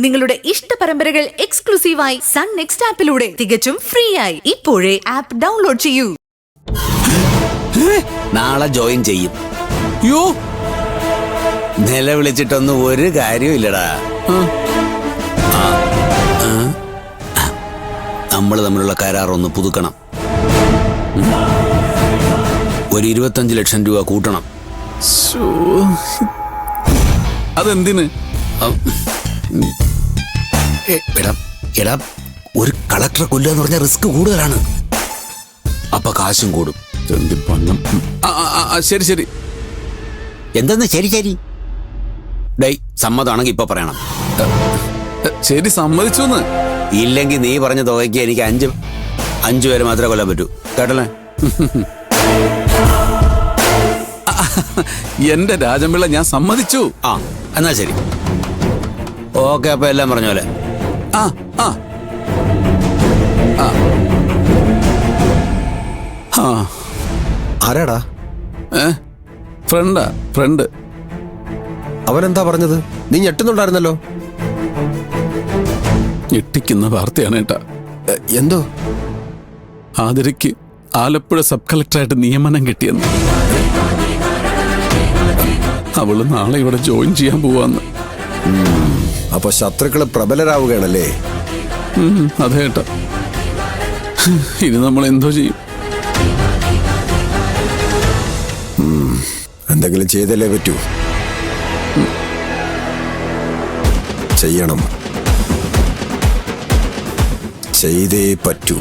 നിങ്ങളുടെ ഇഷ്ട പരമ്പരകൾ എക്സ്ക്ലൂസീവായി സൺ നെക്സ്റ്റ് ആപ്പിലൂടെ തികച്ചും ഫ്രീ ആയി ഇപ്പോഴേ ആപ്പ് ഡൗൺലോഡ് ചെയ്യൂ. നാളെ ജോയിൻ ചെയ്യും. യോ നിലവിളിച്ചിട്ടൊന്നും ഒരു കാര്യമില്ലടാ. നമ്മൾ തമ്മിലുള്ള കരാറൊന്ന് പുതുക്കണം. ഒരു 25 ലക്ഷം രൂപ കൂട്ടണം. അതെന്തിന്? എടാ ഒരു കളക്ടറെ കൊല്ലുക എന്ന് പറഞ്ഞാൽ റിസ്ക് കൂടുതലാണ്. അപ്പൊ കാശും കൂടും. ശരി ശരി. എന്തെന്ന് ശരി ശരി? ഡേയ് സമ്മതമാണെങ്കിൽ ഇപ്പൊ പറയണം. ശരി സമ്മതിച്ചു. ഇല്ലെങ്കിൽ നീ പറഞ്ഞ തുകയ്ക്ക് എനിക്ക് അഞ്ചു പേര് മാത്രമേ കൊല്ലാൻ പറ്റൂ. കേട്ടല്ലേ? എന്റെ രാജൻപിള്ള, ഞാൻ സമ്മതിച്ചു. ആ എന്നാ ശരി. ഓക്കെ, അപ്പൊ എല്ലാം പറഞ്ഞ പോലെ. ആ ആ ആ ആരാടാ? ഫ്രണ്ട്. അവനെന്താ പറഞ്ഞത്? നീ ഞെട്ടുന്നുണ്ടായിരുന്നല്ലോ. ഞെട്ടിക്കുന്ന വാർത്തയാണ് ഏട്ടാ. എന്തോ? ആതിരയ്ക്ക് ആലപ്പുഴ സബ് കളക്ടറായിട്ട് നിയമനം കിട്ടിയെന്ന്. അവള് നാളെ ഇവിടെ ജോയിൻ ചെയ്യാൻ പോവാന്ന്. അപ്പൊ ശത്രുക്കള് പ്രബലരാവുകയാണല്ലേ? അതെ ഏട്ടാ. ഇനി നമ്മൾ എന്തോ ചെയ്യും? എന്തെങ്കിലും ചെയ്തല്ലേ പറ്റൂ. ചെയ്യണം, ചെയ്തേ പറ്റൂ.